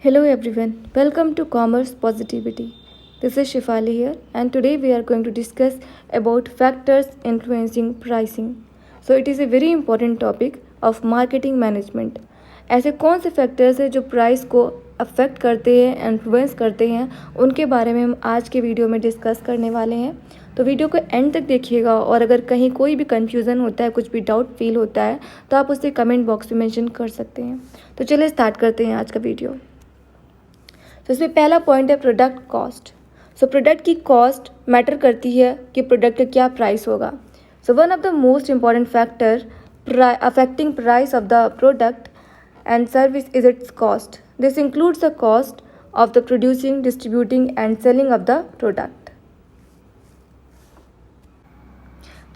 Hello everyone, welcome to Commerce Positivity. This is Shifali here, and today we are going to discuss about factors influencing pricing. So it is a very important topic of marketing management. ऐसे कौन से factors हैं जो price को affect करते हैं, influence करते हैं, उनके बारे में हम आज के वीडियो में डिस्कस करने वाले हैं। तो वीडियो को एंड तक देखिएगा और अगर कहीं कोई भी कन्फ्यूज़न होता है, कुछ भी डाउट फील होता है, तो आप उसे कमेंट बॉक्स में मेंशन कर सकते हैं। तो चलिए स्टार्ट करते हैं आज का वीडियो। तो इसमें पहला पॉइंट है प्रोडक्ट कॉस्ट। सो प्रोडक्ट की कॉस्ट मैटर करती है कि प्रोडक्ट का क्या प्राइस होगा। So one of the most important factor affecting price of the product and service is it's cost. This includes the cost of the producing, distributing and selling of the product.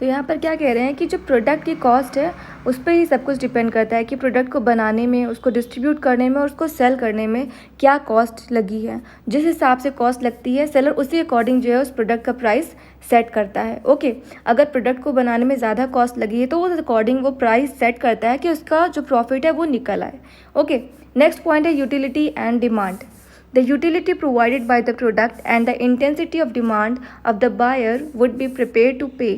तो यहाँ पर क्या कह रहे हैं कि जो प्रोडक्ट की कॉस्ट है उस पर ही सब कुछ डिपेंड करता है कि प्रोडक्ट को बनाने में, उसको डिस्ट्रीब्यूट करने में और उसको सेल करने में क्या कॉस्ट लगी है। जिस हिसाब से कॉस्ट लगती है, सेलर उसी अकॉर्डिंग जो है उस प्रोडक्ट का प्राइस सेट करता है। ओके, अगर प्रोडक्ट को बनाने में ज़्यादा कॉस्ट लगी है तो उस अकॉर्डिंग वो प्राइस सेट करता है कि उसका जो प्रॉफिट है वो निकल आए। ओके, नेक्स्ट पॉइंट है utility and demand. The utility provided by the product and the intensity of demand of the buyer would be prepared to pay.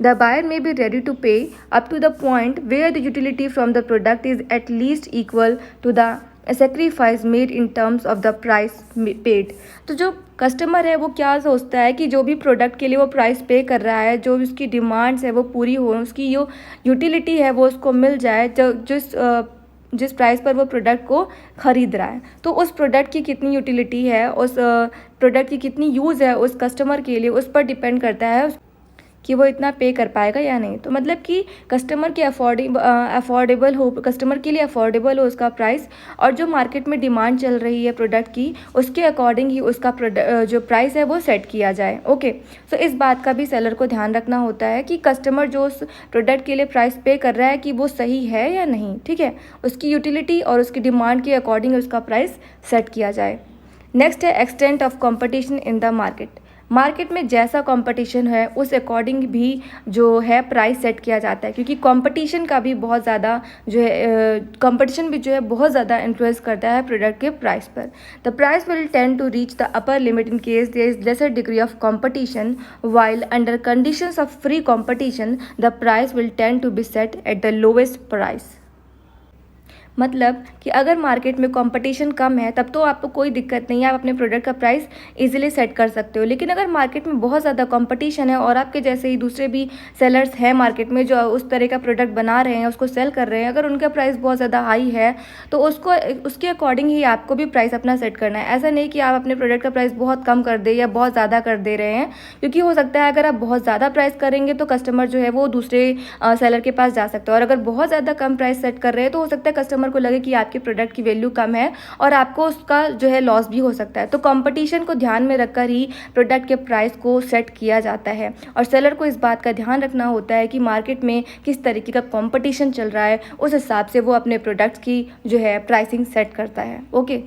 The buyer may be ready to pay up to the point where the utility from the product is at least equal to the sacrifice made in terms of the price paid. तो जो customer है वो क्या सोचता है कि जो भी प्रोडक्ट के लिए वो प्राइस पे कर रहा है, जो उसकी डिमांड्स है वो पूरी हो, उसकी जो यूटिलिटी है वो उसको मिल जाए, जिस प्राइस पर वो प्रोडक्ट को ख़रीद रहा है। तो उस प्रोडक्ट की कितनी यूटिलिटी है, उस प्रोडक्ट की कितनी यूज़ है उस कस्टमर के लिए, उस पर डिपेंड करता है कि वो इतना पे कर पाएगा या नहीं। तो मतलब कि कस्टमर के अफोर्डेबल हो, कस्टमर के लिए अफोर्डेबल हो उसका प्राइस, और जो मार्केट में डिमांड चल रही है प्रोडक्ट की उसके अकॉर्डिंग ही उसका जो प्राइस है वो सेट किया जाए। ओके, सो इस बात का भी सेलर को ध्यान रखना होता है कि कस्टमर जो उस प्रोडक्ट के लिए प्राइस पे कर रहा है कि वो सही है या नहीं। ठीक है, उसकी यूटिलिटी और उसकी डिमांड के अकॉर्डिंग उसका प्राइस सेट किया जाए। नेक्स्ट है extent of competition in the market. Market में जैसा कंपटीशन है उस अकॉर्डिंग भी जो है प्राइस सेट किया जाता है, क्योंकि कंपटीशन का भी बहुत ज़्यादा जो है कंपटीशन भी जो है बहुत ज़्यादा इन्फ्लुएंस करता है प्रोडक्ट के प्राइस पर। The price will tend to reach the upper limit in case there is lesser degree of competition, while under conditions of free competition the price will tend to be set at the lowest price. मतलब कि अगर market में competition कम है तब तो आपको कोई दिक्कत नहीं है, आप अपने प्रोडक्ट का प्राइस इजीली सेट कर सकते हो। लेकिन अगर मार्केट में बहुत ज़्यादा कंपटीशन है और आपके जैसे ही दूसरे भी सेलर्स हैं मार्केट में जो उस तरह का प्रोडक्ट बना रहे हैं, उसको सेल कर रहे हैं, अगर उनका प्राइस बहुत ज़्यादा हाई है तो उसके अकॉर्डिंग ही आपको भी प्राइस अपना सेट करना है। ऐसा नहीं कि आप अपने प्रोडक्ट का प्राइस बहुत कम कर दे या बहुत ज़्यादा कर दे रहे हैं, क्योंकि हो सकता है अगर आप बहुत ज़्यादा प्राइस करेंगे तो कस्टमर जो है वो दूसरे सेलर के पास जा सकता है, और अगर बहुत ज़्यादा कम प्राइस सेट कर रहे हैं तो हो सकता है कस्टमर को लगे कि आपके प्रोडक्ट की वैल्यू कम है और आपको उसका जो है लॉस भी हो सकता है। तो कंपटीशन को ध्यान में रखकर ही प्रोडक्ट के प्राइस को सेट किया जाता है, और सेलर को इस बात का ध्यान रखना होता है कि मार्केट में किस तरीके का कंपटीशन चल रहा है, उस हिसाब से वो अपने प्रोडक्ट्स की जो है प्राइसिंग सेट करता है। ओके,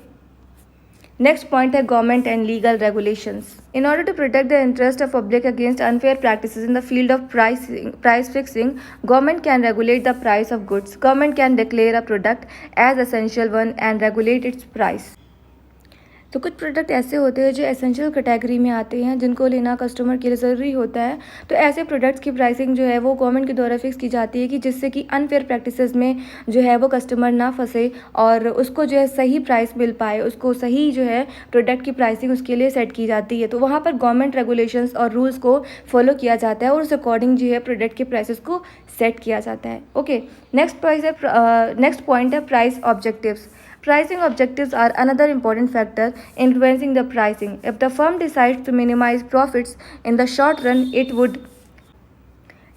नेक्स्ट पॉइंट है government and legal regulations. In order to protect the interest of public against unfair practices in the field of price fixing, government can regulate the price of goods. Government can declare a product as essential one and regulate its price. तो कुछ product ऐसे होते हैं जो essential category में आते हैं, जिनको लेना कस्टमर के लिए ज़रूरी होता है। तो ऐसे प्रोडक्ट्स की प्राइसिंग जो है वो गवर्नमेंट के द्वारा फिक्स की जाती है कि जिससे कि अनफेयर प्रैक्टिसेस में जो है वो कस्टमर ना फंसे और उसको जो है सही प्राइस मिल पाए, उसको सही जो है प्रोडक्ट की प्राइसिंग उसके लिए सेट की जाती है। तो वहाँ पर गवर्नमेंट रेगुलेशंस और रूल्स को फॉलो किया जाता है और उस अकॉर्डिंग जो है प्रोडक्ट के प्राइसेस को सेट किया जाता है। ओके, नेक्स्ट पॉइंट है price objectives. Pricing objectives are another important factor influencing the pricing. If the firm decides to minimize profits in the short run, it would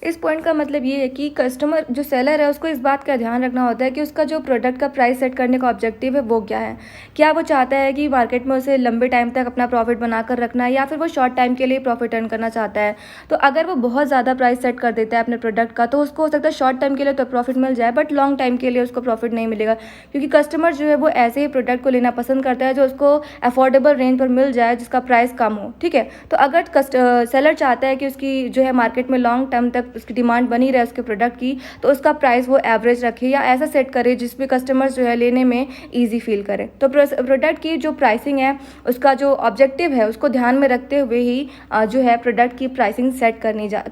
इस point का मतलब ये है कि कस्टमर जो सेलर है उसको इस बात का ध्यान रखना होता है कि उसका जो प्रोडक्ट का प्राइस सेट करने का ऑब्जेक्टिव है वो क्या है। क्या वो चाहता है कि मार्केट में उसे लंबे टाइम तक अपना प्रॉफिट बनाकर रखना है, या फिर वो शॉर्ट टाइम के लिए प्रॉफिट अर्न करना चाहता है। तो अगर वो बहुत ज़्यादा प्राइस सेट कर देता है अपने प्रोडक्ट का तो उसको हो सकता है शॉर्ट टाइम के लिए तो प्रॉफिट मिल जाए, बट लॉन्ग टाइम के लिए उसको प्रॉफिट नहीं मिलेगा, क्योंकि कस्टमर जो है वो ऐसे ही प्रोडक्ट को लेना पसंद करता है जो उसको अफोर्डेबल रेंज पर मिल जाए, जिसका प्राइस कम हो। ठीक है, तो अगर सेलर चाहता है कि उसकी जो है मार्केट में लॉन्ग टर्म तक जब उसकी डिमांड बनी रहे उसके प्रोडक्ट की, तो उसका प्राइस वो एवरेज रखे या ऐसा सेट करे जिसमें कस्टमर्स जो है लेने में ईजी फील करें। तो प्रोडक्ट की जो प्राइसिंग है उसका जो ऑब्जेक्टिव है उसको ध्यान में रखते हुए ही जो है प्रोडक्ट की प्राइसिंग सेट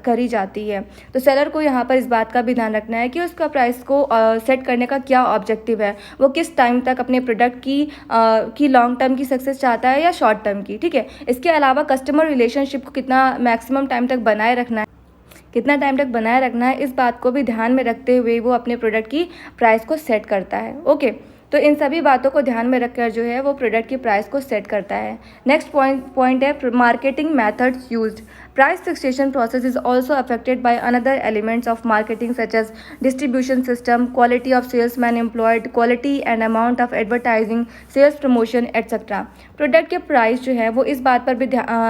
करी जाती है। तो सेलर को यहाँ पर इस बात का भी ध्यान रखना है कि उसका प्राइस को सेट करने का क्या ऑब्जेक्टिव है, वो किस टाइम तक अपने प्रोडक्ट की लॉन्ग टर्म की सक्सेस चाहता है या शॉर्ट टर्म की, ठीक है। इसके अलावा कस्टमर रिलेशनशिप को कितना मैक्सिमम टाइम तक बनाए रखना है, इस बात को भी ध्यान में रखते हुए वो अपने प्रोडक्ट की प्राइस को सेट करता है। ओके, तो इन सभी बातों को ध्यान में रखकर जो है वो प्रोडक्ट की प्राइस को सेट करता है। नेक्स्ट पॉइंट है marketing methods used. Price fixation process is also affected by another elements of marketing such as distribution system, quality of salesman employed, quality and amount of advertising, sales promotion etc. Product के price जो है वो इस बात पर भी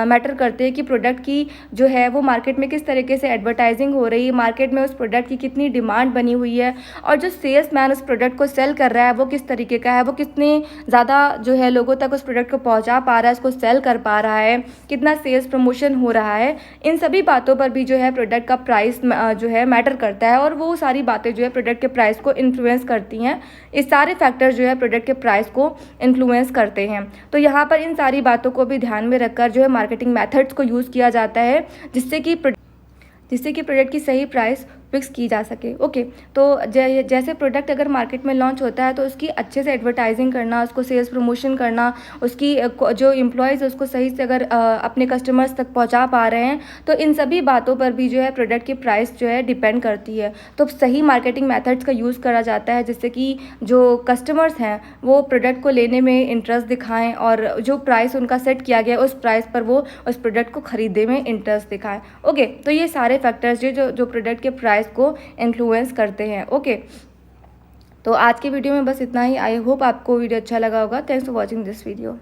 matter करते हैं कि प्रोडक्ट की जो है वो मार्केट में किस तरीके से एडवर्टाइजिंग हो रही है, मार्केट में उस प्रोडक्ट की कितनी डिमांड बनी हुई है, और जो सेल्स मैन उस प्रोडक्ट को सेल कर रहा है वो किस तरीके का है, वो कितने ज़्यादा जो है लोगों तक उस प्रोडक्ट को पहुँचा पा रहा है, उसको सेल कर पा रहा है, कितना सेल्स प्रमोशन हो रहा है। इन सभी बातों पर भी जो है प्रोडक्ट का प्राइस जो है मैटर करता है, और वो सारी बातें जो है प्रोडक्ट के प्राइस को इन्फ्लुएंस करती हैं। इस सारे फैक्टर्स जो है प्रोडक्ट के प्राइस को इन्फ्लुएंस करते हैं। तो यहाँ पर इन सारी बातों को भी ध्यान में रखकर जो है मार्केटिंग मेथड्स को यूज़ किया जाता है जिससे कि प्रोडक्ट की सही प्राइस फिक्स की जा सके। ओके, तो जैसे प्रोडक्ट अगर मार्केट में लॉन्च होता है तो उसकी अच्छे से एडवर्टाइजिंग करना, उसको सेल्स प्रमोशन करना, उसकी जो एम्प्लॉयज़ उसको सही से अगर अपने कस्टमर्स तक पहुंचा पा रहे हैं, तो इन सभी बातों पर भी जो है प्रोडक्ट की प्राइस जो है डिपेंड करती है। तो सही मार्केटिंग मेथड्स का यूज़ करा जाता है जिससे कि जो कस्टमर्स हैं वो प्रोडक्ट को लेने में इंटरेस्ट दिखाएँ, और जो प्राइस उनका सेट किया गया उस प्राइस पर वो उस प्रोडक्ट को खरीदने में इंटरेस्ट दिखाएँ। ओके, तो ये सारे फैक्टर्स जो प्रोडक्ट के प्राइस को इन्फ्लुएंस करते हैं। ओके, तो आज के वीडियो में बस इतना ही। आई होप आपको वीडियो अच्छा लगा होगा। Thanks for watching this video.